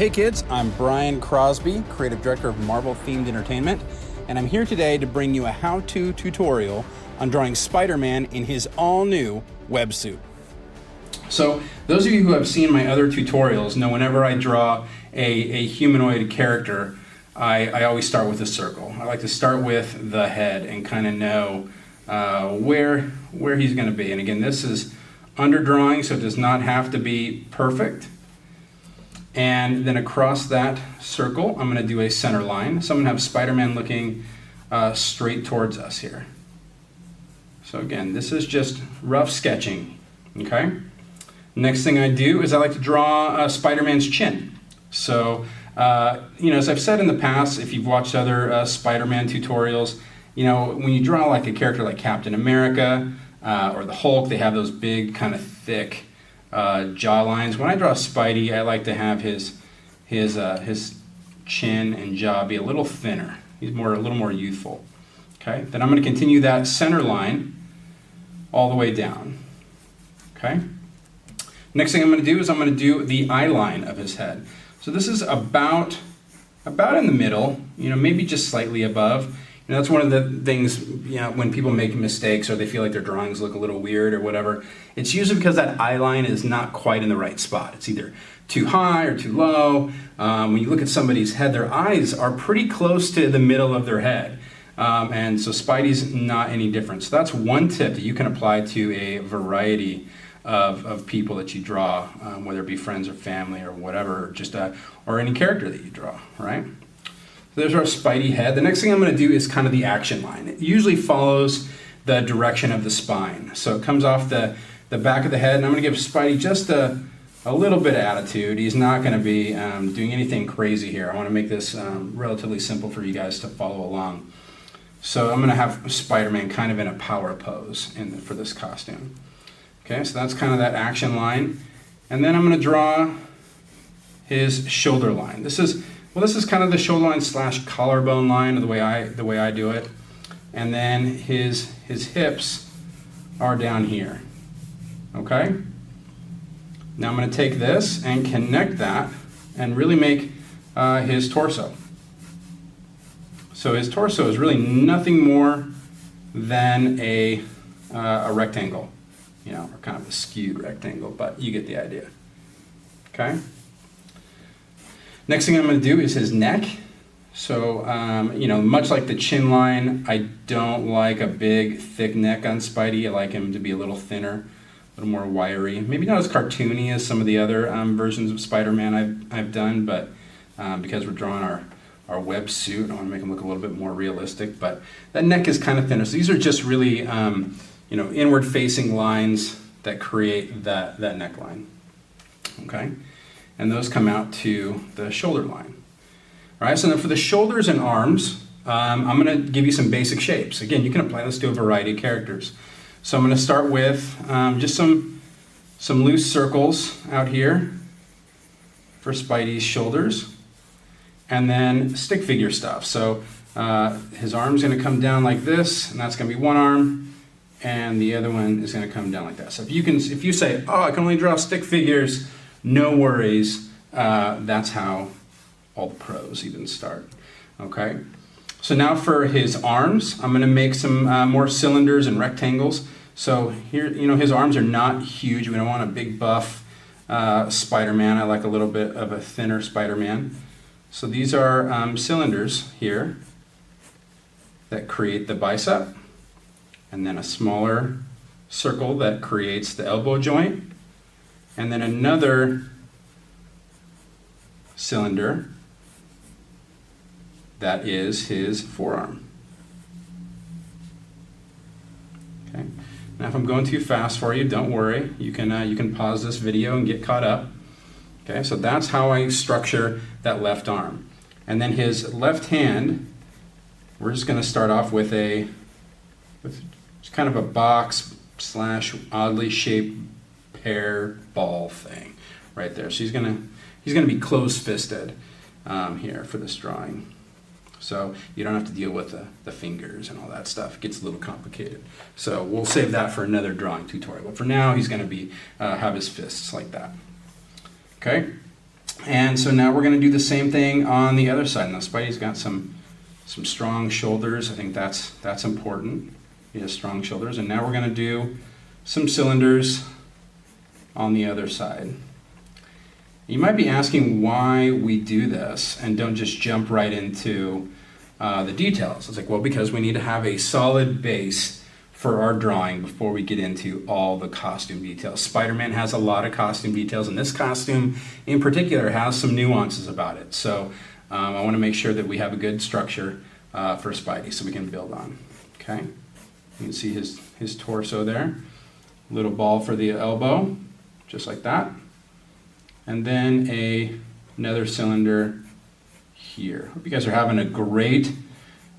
Hey kids, I'm Brian Crosby, Creative Director of Marvel Themed Entertainment, and I'm here today to bring you a how-to tutorial on drawing Spider-Man in his all-new websuit. So those of you who have seen my other tutorials know whenever I draw a humanoid character, I always start with a circle. I like to start with the head and kind of know where he's going to be. And again, this is underdrawing, so it does not have to be perfect. And then across that circle, I'm going to do a center line. So I'm going to have Spider-Man looking straight towards us here. So again, this is just rough sketching, okay? Next thing I do is I like to draw Spider-Man's chin. So, as I've said in the past, if you've watched other Spider-Man tutorials, when you draw like a character like Captain America or the Hulk, they have those big kind of thick jaw lines. When I draw Spidey, I like to have his chin and jaw be a little thinner. He's a little more youthful. Okay. Then I'm going to continue that center line all the way down. Okay. Next thing I'm going to do is I'm going to do the eye line of his head. So this is about in the middle. Maybe just slightly above. That's one of the things, when people make mistakes or they feel like their drawings look a little weird or whatever, it's usually because that eye line is not quite in the right spot. It's either too high or too low. When you look at somebody's head, their eyes are pretty close to the middle of their head. And so Spidey's not any different. So that's one tip that you can apply to a variety of people that you draw, whether it be friends or family or whatever, or any character that you draw, right? So there's our Spidey head. The next thing I'm going to do is kind of the action line. It usually follows the direction of the spine. So it comes off the back of the head, and I'm going to give Spidey just a little bit of attitude. He's not going to be doing anything crazy here. I want to make this relatively simple for you guys to follow along. So I'm going to have Spider-Man kind of in a power pose for this costume. Okay, so that's kind of that action line. And then I'm going to draw his shoulder line. This is kind of the shoulder line / collarbone line, the way I do it. And then his hips are down here. Okay? Now I'm going to take this and connect that and really make his torso. So his torso is really nothing more than a rectangle, or kind of a skewed rectangle, but you get the idea. Okay? Next thing I'm going to do is his neck. So, much like the chin line, I don't like a big, thick neck on Spidey. I like him to be a little thinner, a little more wiry. Maybe not as cartoony as some of the other versions of Spider-Man I've done, but because we're drawing our web suit, I want to make him look a little bit more realistic. But that neck is kind of thinner. So these are just really, inward-facing lines that create that neckline. Okay? And those come out to the shoulder line. All right, so then for the shoulders and arms, I'm going to give you some basic shapes. Again, you can apply this to a variety of characters. So I'm going to start with just some loose circles out here for Spidey's shoulders, and then stick figure stuff. So his arm's going to come down like this, and that's going to be one arm, and the other one is going to come down like that. So if you say, oh, I can only draw stick figures, no worries, that's how all the pros even start, okay? So now for his arms, I'm gonna make some more cylinders and rectangles. So here, his arms are not huge. We don't want a big buff Spider-Man. I like a little bit of a thinner Spider-Man. So these are cylinders here that create the bicep, and then a smaller circle that creates the elbow joint, and then another cylinder that is his forearm. Okay. Now if I'm going too fast for you, don't worry. You can pause this video and get caught up. Okay, so that's how I structure that left arm. And then his left hand, we're just going to start off with just kind of a box / oddly shaped pear ball thing right there. So he's gonna be close-fisted here for this drawing. So you don't have to deal with the fingers and all that stuff. It gets a little complicated. So we'll save that for another drawing tutorial. But for now, he's going to be have his fists like that. Okay? And so now we're going to do the same thing on the other side. Now Spidey's got some strong shoulders. I think that's important. He has strong shoulders. And now we're going to do some cylinders on the other side. You might be asking why we do this and don't just jump right into the details. It's like, well, because we need to have a solid base for our drawing before we get into all the costume details. Spider-Man has a lot of costume details, and this costume in particular has some nuances about it. So I want to make sure that we have a good structure for Spidey so we can build on. Okay, you can see his torso there. Little ball for the elbow, just like that. And then another cylinder here. Hope you guys are having a great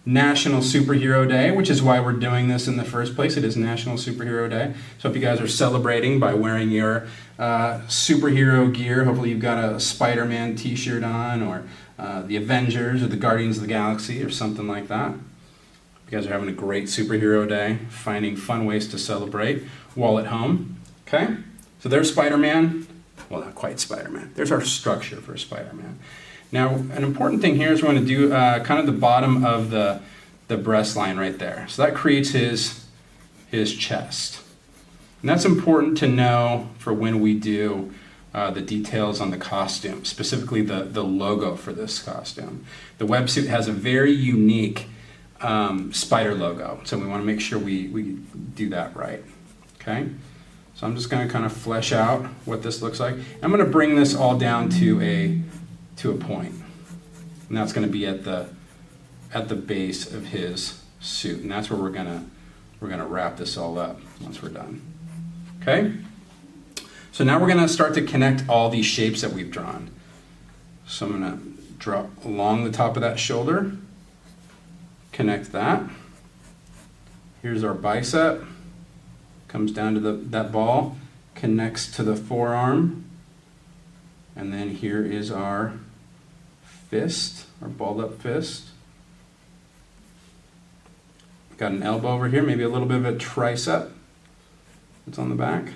National Superhero Day, which is why we're doing this in the first place. It is National Superhero Day. So hope you guys are celebrating by wearing your superhero gear. Hopefully you've got a Spider-Man t-shirt on, or the Avengers or the Guardians of the Galaxy or something like that. Hope you guys are having a great superhero day, finding fun ways to celebrate while at home. Okay, so there's Spider-Man. Well, not quite Spider-Man. There's our structure for Spider-Man. Now, an important thing here is we're going to do kind of the bottom of the breast line right there. So that creates his chest. And that's important to know for when we do the details on the costume, specifically the logo for this costume. The websuit has a very unique spider logo, so we want to make sure we do that right. Okay? So I'm just going to kind of flesh out what this looks like. I'm going to bring this all down to a point, and that's going to be at the base of his suit, and that's where we're gonna wrap this all up once we're done. Okay, so now we're going to start to connect all these shapes that we've drawn. So I'm going to draw along the top of that shoulder, connect that. Here's our bicep, comes down to that ball, connects to the forearm, and then here is our fist, our balled up fist. Got an elbow over here, maybe a little bit of a tricep that's on the back.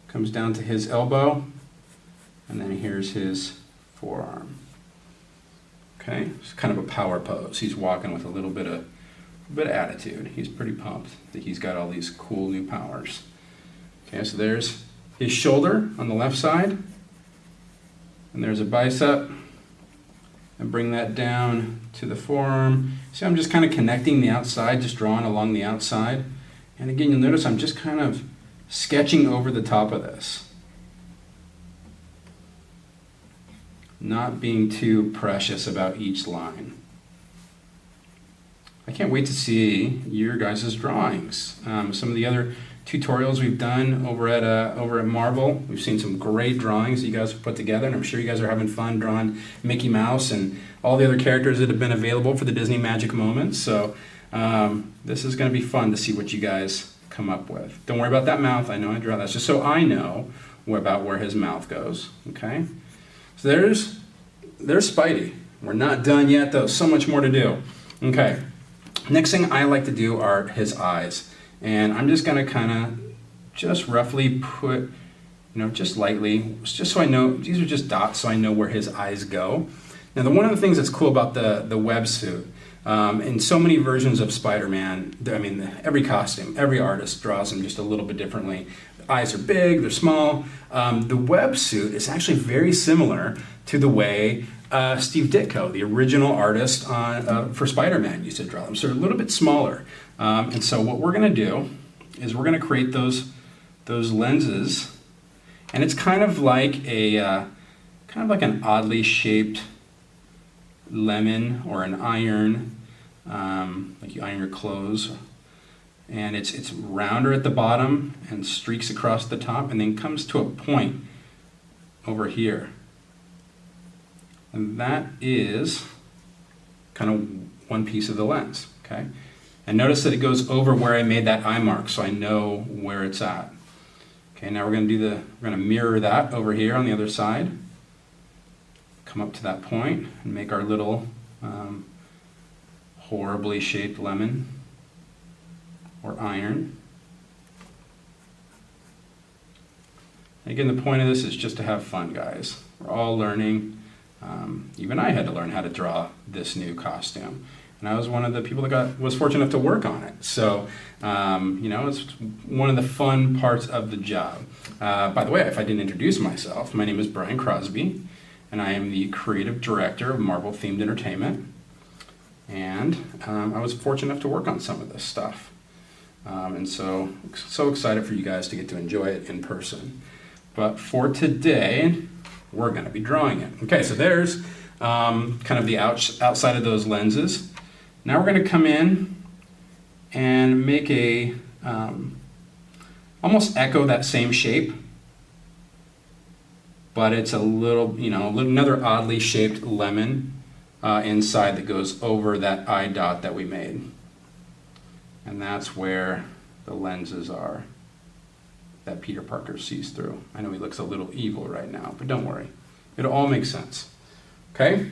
Comes down to his elbow, and then here's his forearm. Okay, it's kind of a power pose. He's walking with a little bit of attitude. He's pretty pumped that he's got all these cool new powers. Okay, so there's his shoulder on the left side, and there's a bicep, and bring that down to the forearm. See, I'm just kind of connecting the outside, just drawing along the outside. And again, you'll notice I'm just kind of sketching over the top of this. Not being too precious about each line. I can't wait to see your guys' drawings. Some of the other tutorials we've done over at Marvel, we've seen some great drawings that you guys have put together, and I'm sure you guys are having fun drawing Mickey Mouse and all the other characters that have been available for the Disney Magic Moments. So this is going to be fun to see what you guys come up with. Don't worry about that mouth. I know I draw that just so I know about where his mouth goes. Okay, so there's Spidey. We're not done yet though. So much more to do. Okay, next thing I like to do are his eyes. And I'm just going to kind of just roughly put, just lightly, just so I know, these are just dots so I know where his eyes go. Now, one of the things that's cool about the web suit, in so many versions of Spider-Man, every costume, every artist draws them just a little bit differently. The eyes are big, they're small. The web suit is actually very similar to the way Steve Ditko, the original artist for Spider-Man, used to draw them. So they're a little bit smaller. And so what we're going to do is we're going to create those lenses, and it's kind of like an oddly shaped lemon or an iron, like you iron your clothes, and it's rounder at the bottom and streaks across the top, and then comes to a point over here. And that is kind of one piece of the lens, okay? And notice that it goes over where I made that eye mark, so I know where it's at. Okay, now we're going to mirror that over here on the other side. Come up to that point and make our little horribly shaped lemon or iron. And again, the point of this is just to have fun, guys. We're all learning. Even I had to learn how to draw this new costume. And I was one of the people that was fortunate enough to work on it. So, it's one of the fun parts of the job. By the way, if I didn't introduce myself, my name is Brian Crosby, and I am the creative director of Marvel Themed Entertainment. And I was fortunate enough to work on some of this stuff. And so excited for you guys to get to enjoy it in person. But for today, we're going to be drawing it. Okay, so there's kind of the outside of those lenses. Now we're going to come in and make a, almost echo that same shape, but it's a little, another oddly shaped lemon inside that goes over that eye dot that we made. And that's where the lenses are that Peter Parker sees through. I know he looks a little evil right now, but don't worry. It'll all make sense. Okay?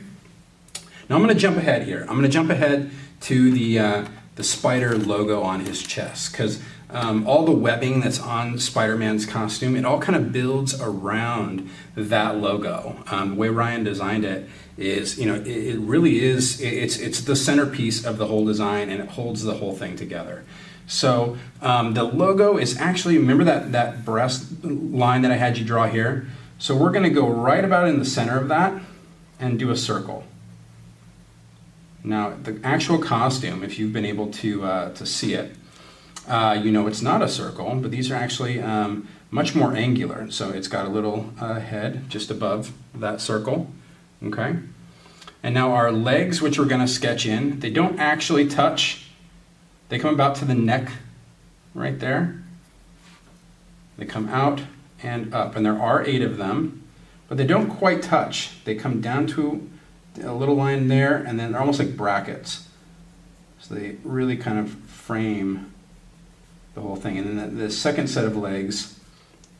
Now I'm going to jump ahead here. I'm going to jump ahead to the spider logo on his chest, because all the webbing that's on Spider-Man's costume, it all kind of builds around that logo. The way Ryan designed it is, it really is, it's the centerpiece of the whole design, and it holds the whole thing together. So the logo is actually, remember that breast line that I had you draw here? So we're going to go right about in the center of that and do a circle. Now, the actual costume, if you've been able to see it, it's not a circle, but these are actually much more angular. So it's got a little head just above that circle, okay? And now our legs, which we're gonna sketch in, they don't actually touch. They come about to the neck right there. They come out and up, and there are 8 of them, but they don't quite touch. They come down to a little line there, and then they're almost like brackets. So they really kind of frame the whole thing. And then the second set of legs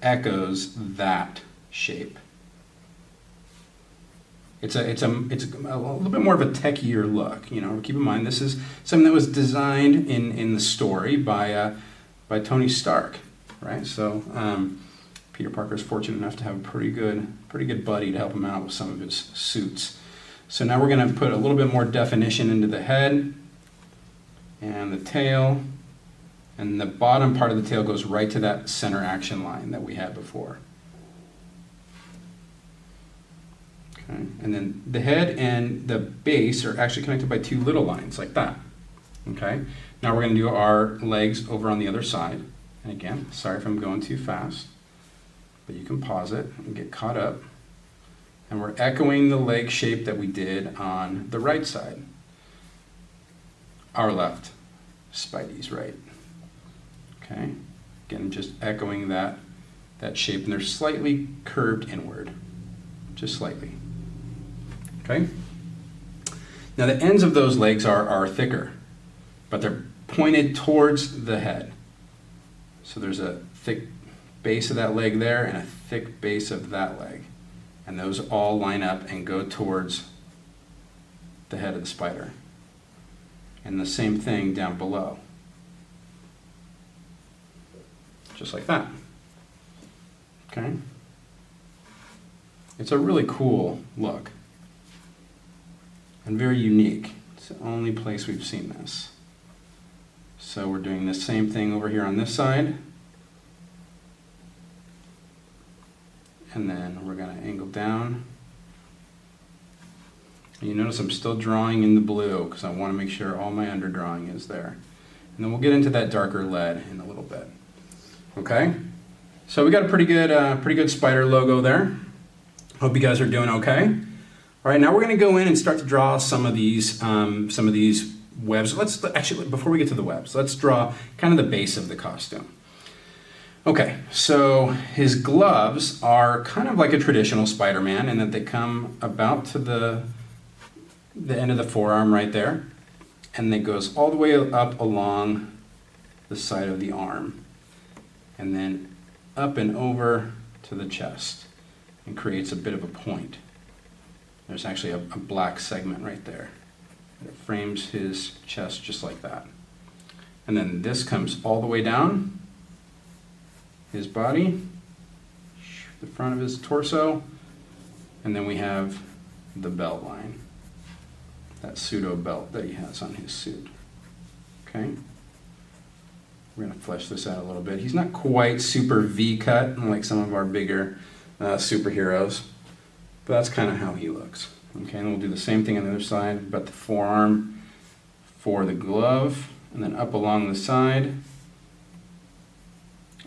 echoes that shape. It's a little bit more of a techier look. Keep in mind this is something that was designed in the story by Tony Stark, right? So Peter Parker is fortunate enough to have a pretty good buddy to help him out with some of his suits. So now we're going to put a little bit more definition into the head and the tail, and the bottom part of the tail goes right to that center action line that we had before. Okay, and then the head and the base are actually connected by 2 little lines like that. Okay, now we're going to do our legs over on the other side. And again, sorry if I'm going too fast, but you can pause it and get caught up. And we're echoing the leg shape that we did on the right side. Our left, Spidey's right. Okay, again, just echoing that shape, and they're slightly curved inward, just slightly. Okay. Now the ends of those legs are thicker, but they're pointed towards the head. So there's a thick base of that leg there and a thick base of that leg. And those all line up and go towards the head of the spider. And the same thing down below. Just like that. Okay? It's a really cool look. And very unique. It's the only place we've seen this. So we're doing the same thing over here on this side. And then we're going to angle down. And you notice I'm still drawing in the blue because I want to make sure all my underdrawing is there. And then we'll get into that darker lead in a little bit. Okay? So we got a pretty good spider logo there. Hope you guys are doing okay. All right, now we're going to go in and start to draw some of these webs. Let's actually, before we get to the webs, let's draw kind of the base of the costume. Okay, so his gloves are kind of like a traditional Spider-Man in that they come about to the end of the forearm right there, and it goes all the way up along the side of the arm, and then up and over to the chest, and creates a bit of a point. There's actually a black segment right there. It frames his chest just like that. And then this comes all the way down his body, the front of his torso, And then we have the belt line, that pseudo belt that he has on his suit. Okay? We're going to flesh this out a little bit. He's not quite super V-cut like some of our bigger superheroes, but that's kind of how he looks. Okay, and we'll do the same thing on the other side, but the forearm for the glove, and then up along the side,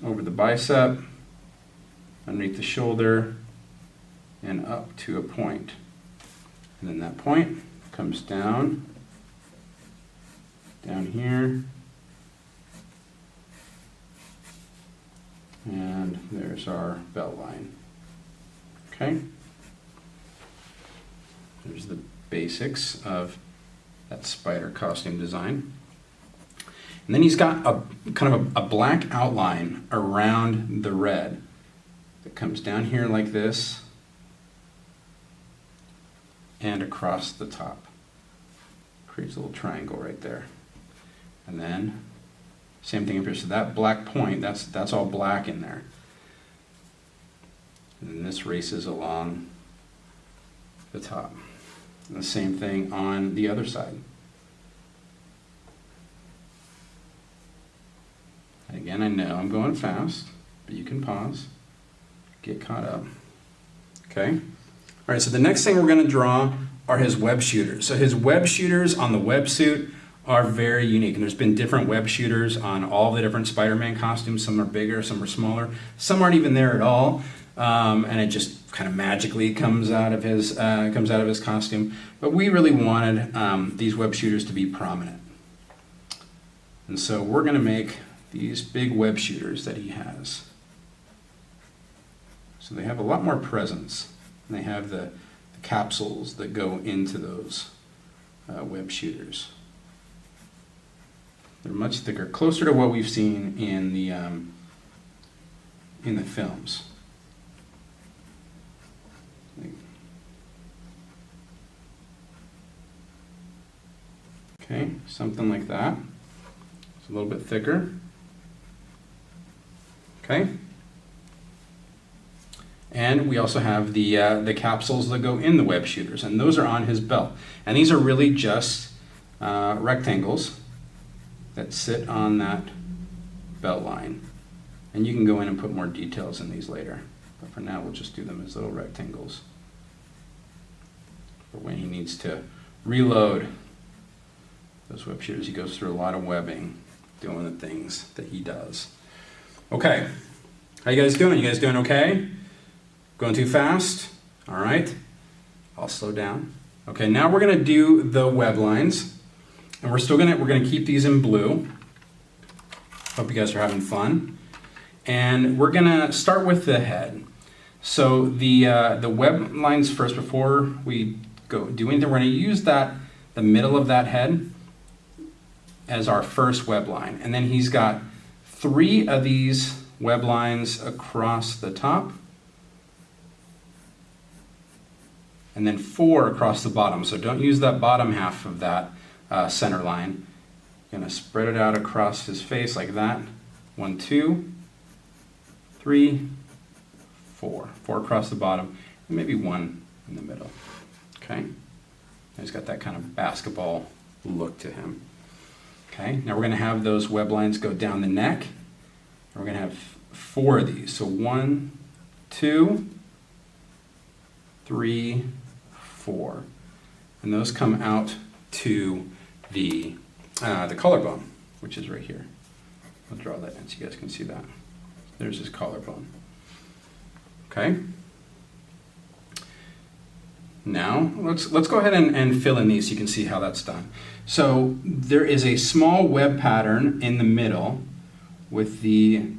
over the bicep, underneath the shoulder, and up to a point. And then that point comes down here, and there's our belt line. Okay? There's the basics of that spider costume design. And then he's got a kind of a black outline around the red that comes down here like this and across the top. Creates a little triangle right there. And then same thing up here. So that black point, that's all black in there. And then this races along the top. And the same thing on the other side. And again, I know I'm going fast, but you can pause, get caught up. Okay? All right, so the next thing we're going to draw are his web shooters. So his web shooters on the websuit are very unique. And there's been different web shooters on all the different Spider-Man costumes. Some are bigger, some are smaller. Some aren't even there at all. And it just kind of magically comes out of his costume. But we really wanted these web shooters to be prominent. And so we're going to make these big web shooters that he has. So they have a lot more presence. And they have the capsules that go into those web shooters. They're much thicker, closer to what we've seen in the films. Okay, something like that. It's a little bit thicker. Okay. And we also have the capsules that go in the web shooters, and those are on his belt. And these are really just rectangles that sit on that belt line. And you can go in and put more details in these later. But for now, we'll just do them as little rectangles for when he needs to reload those web shooters. He goes through a lot of webbing doing the things that he does. Okay, how you guys doing? You guys doing okay? Going too fast? All right, I'll slow down. Okay, now we're gonna do the web lines, and we're gonna keep these in blue. Hope you guys are having fun. And we're gonna start with the head. So the web lines first, before we go do anything, we're gonna use the middle of that head as our first web line. And then he's got 3 of these web lines across the top, and then 4 across the bottom. So don't use that bottom half of that center line. You're gonna spread it out across his face like that. 1, 2, 3, 4. 4 across the bottom, and maybe 1 in the middle. Okay? And he's got that kind of basketball look to him. Okay, now we're going to have those web lines go down the neck. And we're going to have 4 of these. So 1, 2, 3, 4. And those come out to the collarbone, which is right here. I'll draw that in so you guys can see that. There's his collarbone. Okay. Now, let's go ahead and fill in these so you can see how that's done. So there is a small web pattern in the middle with the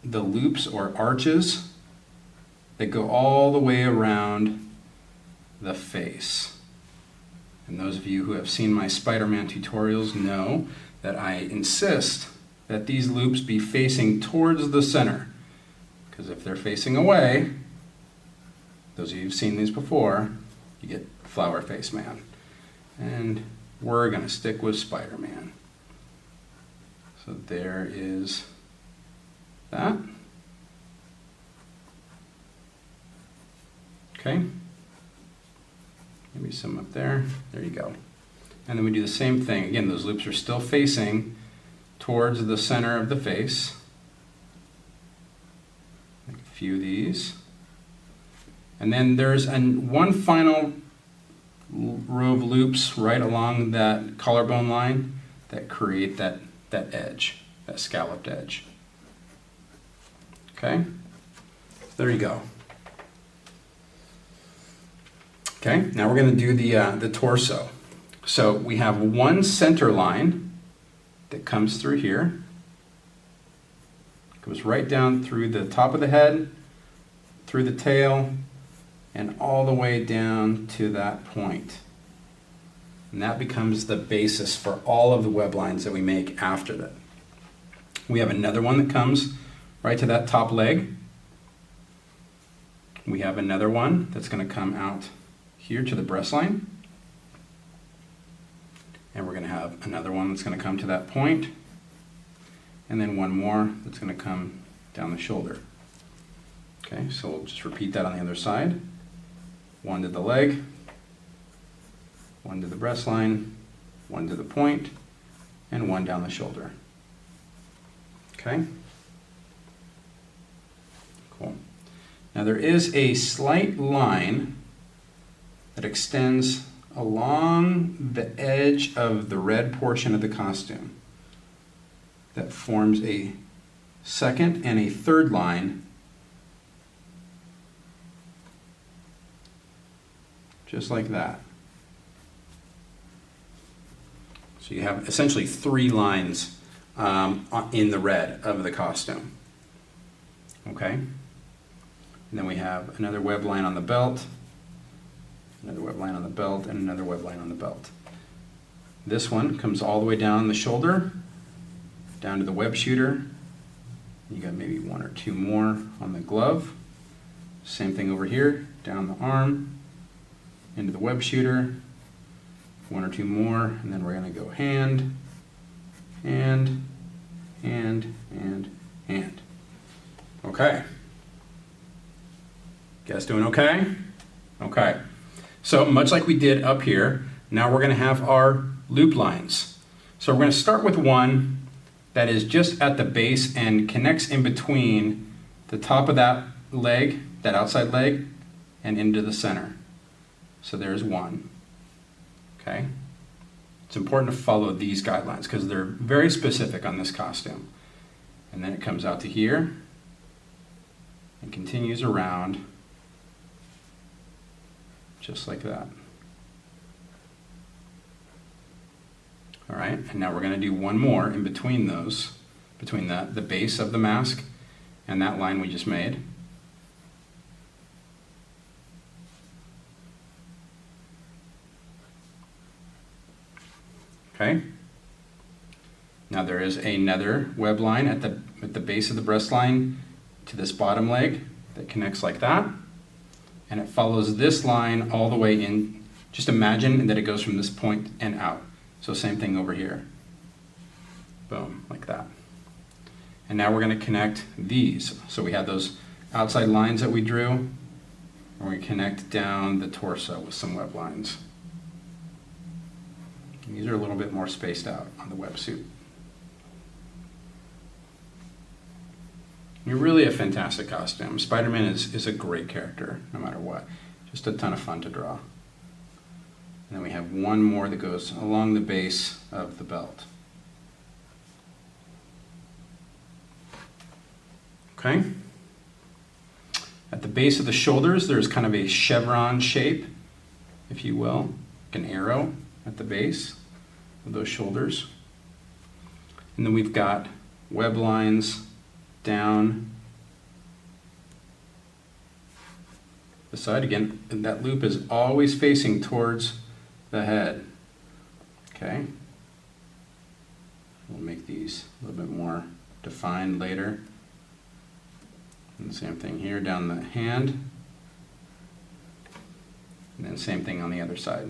loops or arches that go all the way around the face. And those of you who have seen my Spider-Man tutorials know that I insist that these loops be facing towards the center. Because if they're facing away, those of you who've seen these before, you get Flower Face Man. And we're going to stick with Spider-Man. So there is that. Okay. Maybe some up there. There you go. And then we do the same thing. Again, those loops are still facing towards the center of the face. Make a few of these. And then there's one final row of loops right along that collarbone line that create that edge, that scalloped edge. Okay? There you go. Okay, now we're going to do the torso. So we have one center line that comes through here. Goes right down through the top of the head, through the tail, and all the way down to that point. And that becomes the basis for all of the web lines that we make after that. We have another one that comes right to that top leg. We have another one that's going to come out here to the breast line. And we're going to have another one that's going to come to that point. And then one more that's going to come down the shoulder. Okay, so we'll just repeat that on the other side. One to the leg, one to the breast line, one to the point, and one down the shoulder. Okay? Cool. Now there is a slight line that extends along the edge of the red portion of the costume that forms a second and a third line just like that. So you have essentially 3 lines in the red of the costume. Okay? And then we have another web line on the belt, another web line on the belt, and another web line on the belt. This one comes all the way down the shoulder, down to the web shooter. You got maybe 1 or 2 more on the glove. Same thing over here, down the arm, into the web shooter, 1 or 2 more, and then we're going to go hand, hand, hand, hand, hand. Okay. Guys doing okay? Okay. So much like we did up here, now we're going to have our loop lines. So we're going to start with one that is just at the base and connects in between the top of that leg, that outside leg, and into the center. So there's one. Okay? It's important to follow these guidelines because they're very specific on this costume. And then it comes out to here and continues around just like that. All right, and now we're going to do one more in between those, between the base of the mask and that line we just made. Okay. Now there is another web line at the base of the breast line to this bottom leg that connects like that. And it follows this line all the way in. Just imagine that it goes from this point and out. So same thing over here. Boom, like that. And now we're going to connect these. So we have those outside lines that we drew, and we connect down the torso with some web lines. And these are a little bit more spaced out on the websuit. You're really a fantastic costume. Spider-Man is a great character, no matter what. Just a ton of fun to draw. And then we have one more that goes along the base of the belt. Okay? At the base of the shoulders, there's kind of a chevron shape, if you will, like an arrow at the base of those shoulders. And then we've got web lines down the side again, and that loop is always facing towards the head. Okay, we'll make these a little bit more defined later. And the same thing here down the hand, and then same thing on the other side.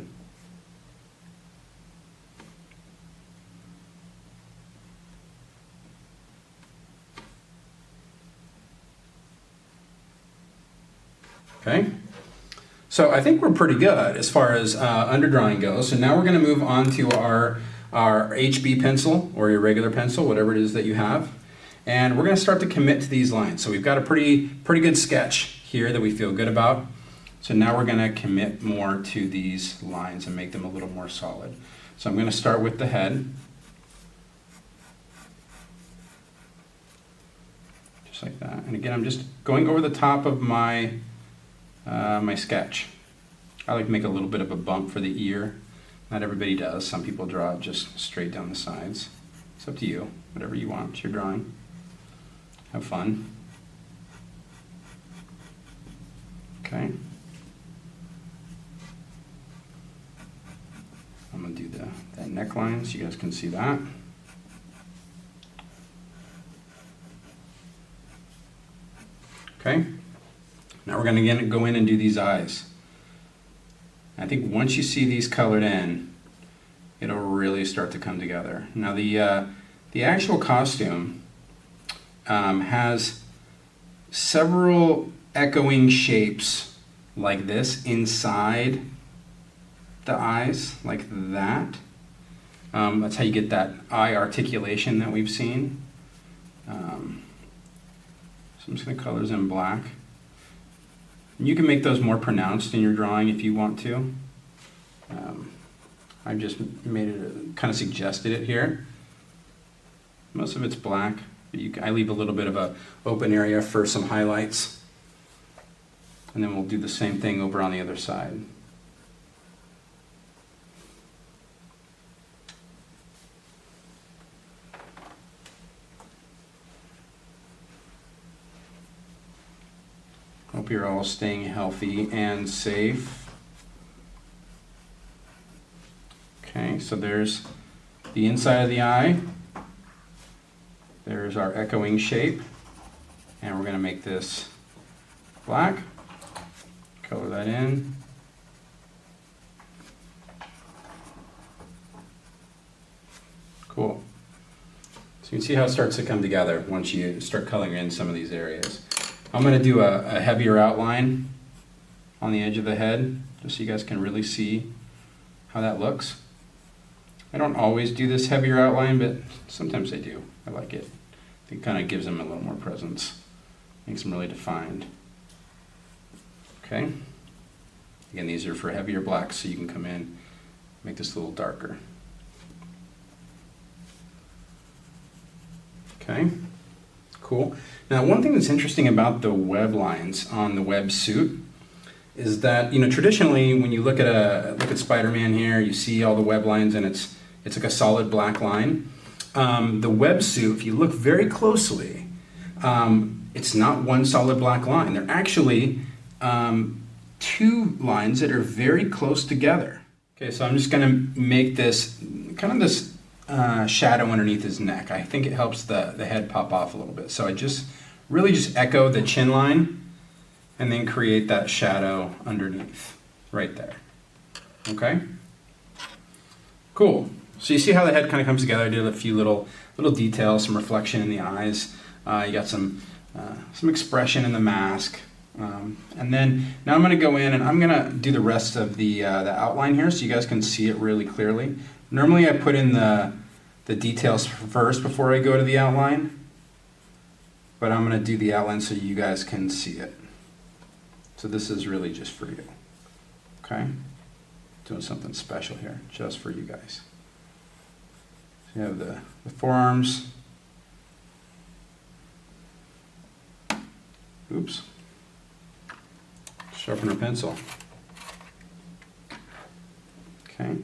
Okay, So I think we're pretty good as far as underdrawing goes. So now we're going to move on to our HB pencil or your regular pencil, whatever it is that you have. And we're going to start to commit to these lines. So we've got a pretty good sketch here that we feel good about. So now we're going to commit more to these lines and make them a little more solid. So I'm going to start with the head. Just like that. And again, I'm just going over the top of my my sketch. I like to make a little bit of a bump for the ear. Not everybody does. Some people draw it just straight down the sides. It's up to you. Whatever you want. It's your drawing. Have fun. Okay. I'm going to do that neckline so you guys can see that. Okay. Now we're going to again go in and do these eyes. I think once you see these colored in, it'll really start to come together. Now the actual costume has several echoing shapes like this inside the eyes, like that. That's how you get that eye articulation that we've seen. So I'm just going to color those in black. And you can make those more pronounced in your drawing if you want to. I just made it, kind of suggested it here. Most of it's black, but I leave a little bit of a open area for some highlights. And then we'll do the same thing over on the other side. Hope you're all staying healthy and safe. Okay, so there's the inside of the eye. There's our echoing shape. And we're going to make this black. Color that in. Cool. So you can see how it starts to come together once you start coloring in some of these areas. I'm going to do a heavier outline on the edge of the head, just so you guys can really see how that looks. I don't always do this heavier outline, but sometimes I do. I like it. It kind of gives them a little more presence, makes them really defined. Okay. Again, these are for heavier blacks, so you can come in, make this a little darker. Okay. Cool. Now, one thing that's interesting about the web lines on the web suit is that, you know, traditionally when you look at Spider-Man here, you see all the web lines and it's like a solid black line. The web suit, if you look very closely, it's not one solid black line. They're actually two lines that are very close together. Okay, so I'm just going to make this kind of this shadow underneath his neck. I think it helps the head pop off a little bit. So I really just echo the chin line and then create that shadow underneath right there. Okay? Cool. So you see how the head kind of comes together. I did a few little details, some reflection in the eyes. You got some expression in the mask. And then now I'm going to go in and I'm going to do the rest of the outline here so you guys can see it really clearly. Normally I put in the details first before I go to the outline, but I'm going to do the outline so you guys can see it. So this is really just for you. Okay? Doing something special here, just for you guys. So you have the forearms. Oops. Sharpen our pencil. Okay.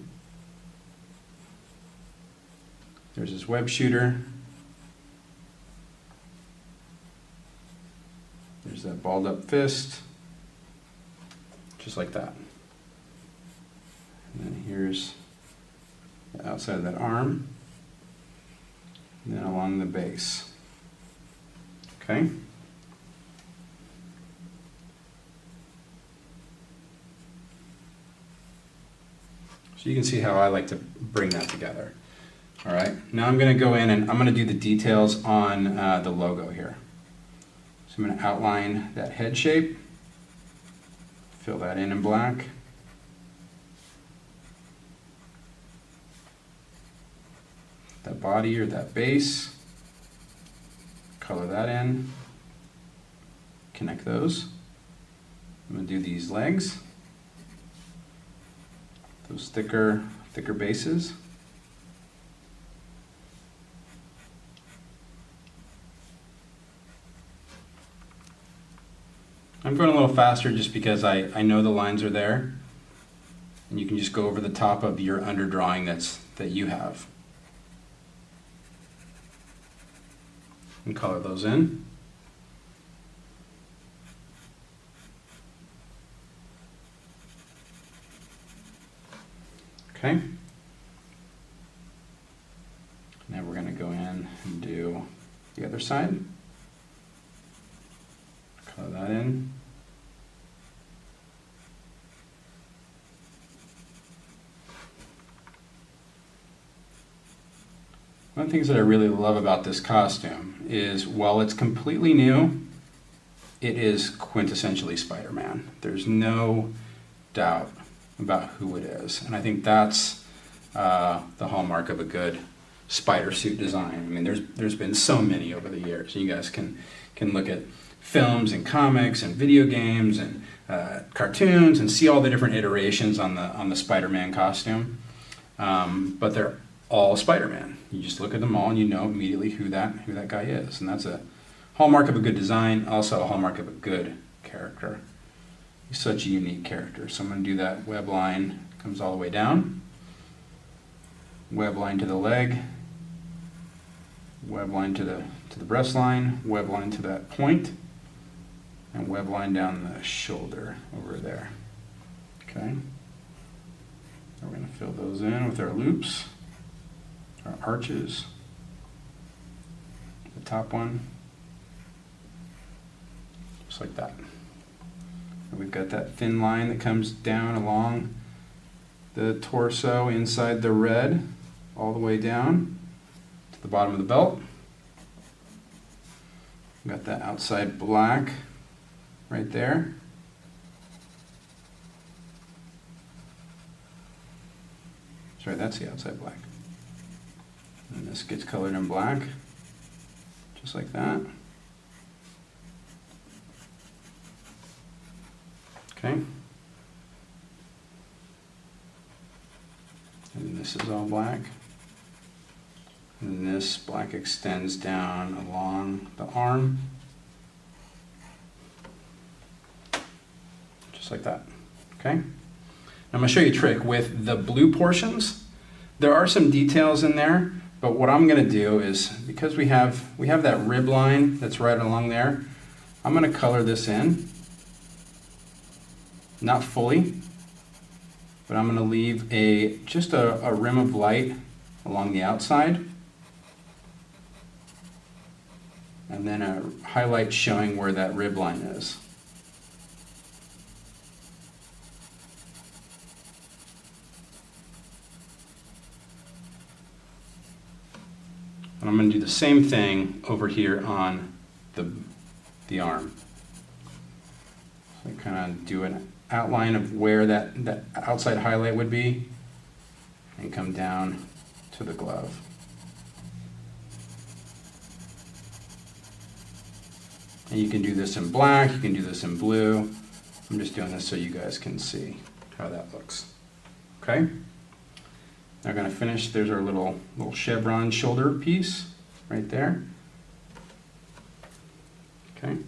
There's his web shooter. There's that balled up fist. Just like that. And then here's the outside of that arm. And then along the base. Okay? So you can see how I like to bring that together. All right, now I'm going to go in and I'm going to do the details on the logo here. So I'm going to outline that head shape. Fill that in black. That body or that base, color that in, connect those. I'm going to do these legs, those thicker bases. I'm going a little faster just because I know the lines are there, and you can just go over the top of your underdrawing that you have. And color those in. Okay. Now we're going to go in and do the other side. Color that in. One of the things that I really love about this costume is, while it's completely new, it is quintessentially Spider-Man. There's no doubt about who it is. And I think that's the hallmark of a good spider suit design. I mean, there's been so many over the years. You guys can look at films and comics and video games and cartoons and see all the different iterations on the Spider-Man costume. But they're all Spider-Man. You just look at them all and you know immediately who that guy is. And that's a hallmark of a good design, also a hallmark of a good character. He's such a unique character. So I'm going to do that web line, comes all the way down. Web line to the leg. Web line to the breast line. Web line to that point. And web line down the shoulder over there. Okay. We're going to fill those in with our loops, our arches, the top one, just like that. And we've got that thin line that comes down along the torso inside the red, all the way down to the bottom of the belt. We've got that outside black right there. Sorry, that's the outside black. And this gets colored in black, just like that. Okay. And this is all black. And this black extends down along the arm, just like that. Okay. Now I'm going to show you a trick with the blue portions. There are some details in there, but what I'm going to do is, because we have that rib line that's right along there, I'm going to color this in. Not fully, but I'm going to leave just a rim of light along the outside, and then a highlight showing where that rib line is. And I'm going to do the same thing over here on the arm. So I kind of do an outline of where that outside highlight would be, and come down to the glove. And you can do this in black, you can do this in blue. I'm just doing this so you guys can see how that looks. Okay? Now I'm going to finish, there's our little chevron shoulder piece right there. Okay? I'm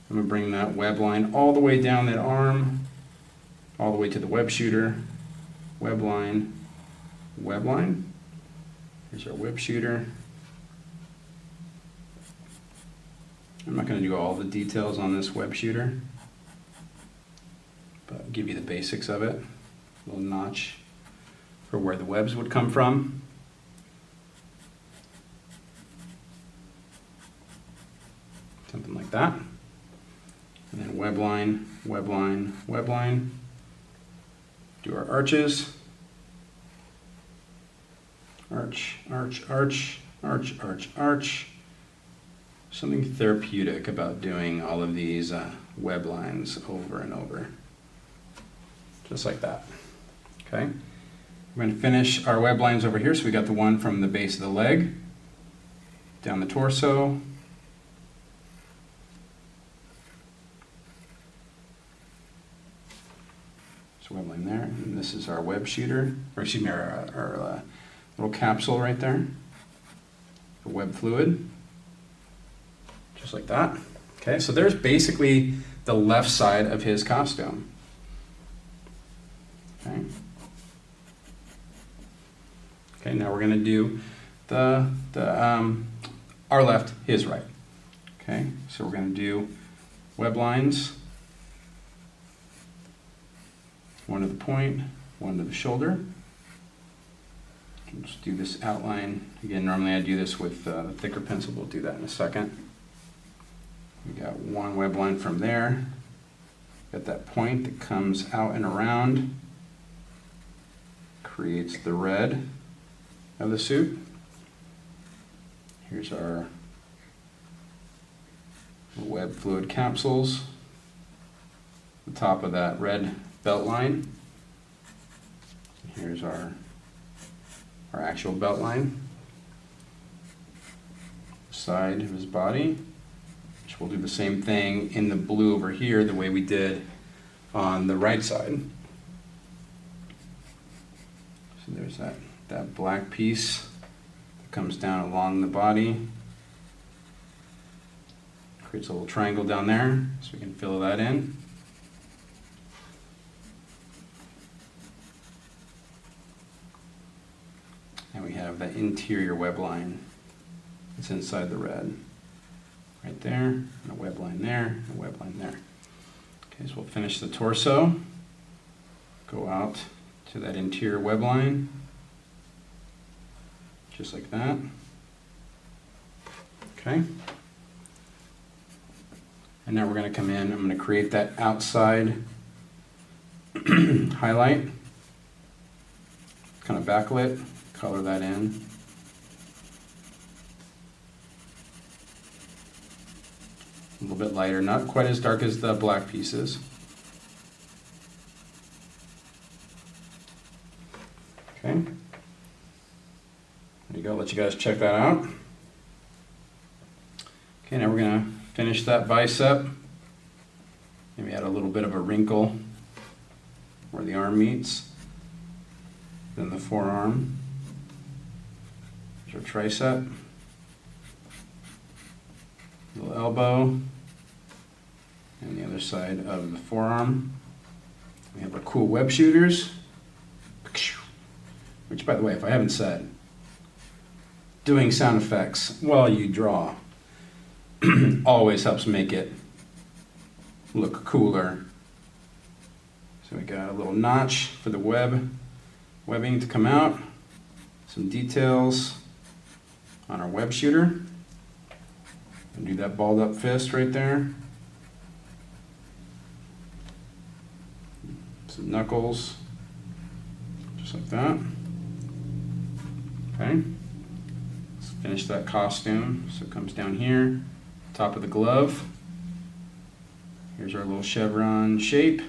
going to bring that web line all the way down that arm, all the way to the web shooter, web line, web line. Here's our web shooter. I'm not going to do all the details on this web shooter, but I'll give you the basics of it. A little notch for where the webs would come from. Something like that. And then web line, web line, web line. Do our arches. Arch, arch, arch, arch, arch, arch. Something therapeutic about doing all of these web lines over and over. just like that. Okay, we're going to finish our web lines over here. So we got the one from the base of the leg, down the torso, so web line there, and this is our web shooter, or excuse me, our little capsule right there, the web fluid, just like that. Okay, so there's basically the left side of his costume. Okay. Okay, now we're going to do our left, his right. Okay, so we're going to do web lines, one to the point, one to the shoulder. We'll just do this outline. Again, normally I do this with the thicker pencil. We'll do that in a second. We got one web line from there. Got that point that comes out and around, creates the red of the suit. Here's our web fluid capsules. The top of that red belt line. Here's our actual belt line. Side of his body. Which we'll do the same thing in the blue over here, the way we did on the right side. So there's that black piece that comes down along the body. Creates a little triangle down there, so we can fill that in. And we have the interior web line that's inside the red. Right there, and a web line there, and a web line there. Okay, so we'll finish the torso. Go out to that interior web line. Just like that. Okay. And now we're going to come in, I'm going to create that outside highlight. Kind of backlit, color that in. A little bit lighter, not quite as dark as the black pieces. Okay. There you go, let you guys check that out. Okay, now we're going to finish that bicep. Maybe add a little bit of a wrinkle where the arm meets. Then the forearm. There's our tricep. Little elbow. And the other side of the forearm. We have our cool web shooters. Which, by the way, if I haven't said, doing sound effects while you draw always helps make it look cooler. So we got a little notch for the webbing to come out. Some details on our web shooter. And do that balled up fist right there. Some knuckles, just like that. Okay. Let's finish that costume. So it comes down here, top of the glove. Here's our little chevron shape.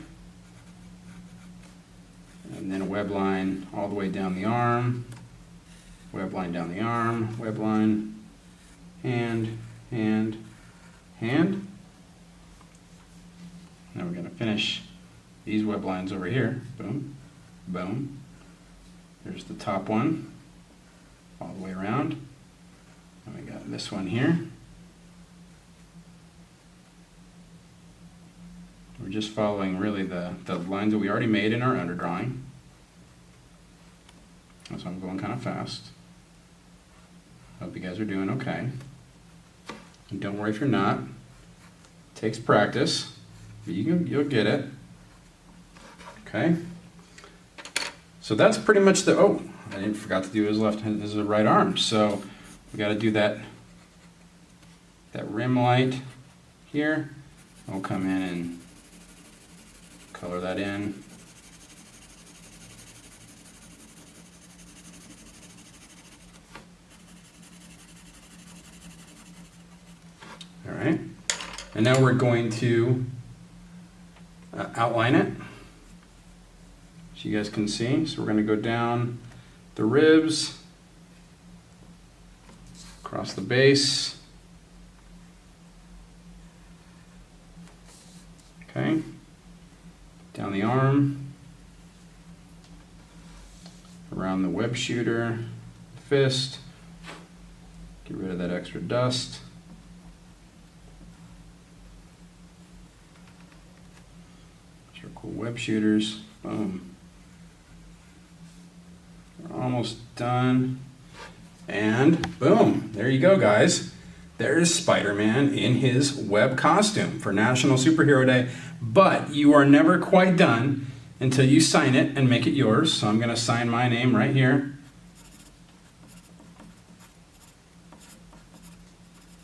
And then a web line all the way down the arm. Web line down the arm, web line, hand, hand, hand. Now we're going to finish these web lines over here. Boom, boom. There's the top one all the way around. And we got this one here. We're just following really the lines that we already made in our underdrawing. So I'm going kind of fast. Hope you guys are doing okay. And don't worry if you're not. It takes practice, but you'll get it. Okay. So that's pretty much the, oh, I didn't forgot to do his right arm. So we got to do that rim light here. We'll come in and color that in. All right, and now we're going to outline it. so you guys can see. So we're going to go down the ribs, across the base. Okay, down the arm, around the web shooter, fist, get rid of that extra dust. These are cool web shooters, boom. We're almost done, and boom, there you go guys. There's Spider-Man in his web costume for National Superhero Day, but you are never quite done until you sign it and make it yours. So I'm going to sign my name right here.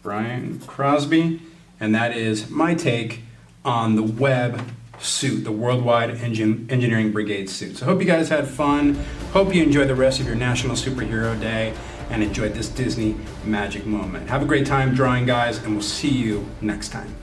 Brian Crosby, and that is my take on the web suit, the Worldwide Engineering Brigade suit. So I hope you guys had fun. Hope you enjoy the rest of your National Superhero Day and enjoyed this Disney magic moment. Have a great time drawing, guys, and we'll see you next time.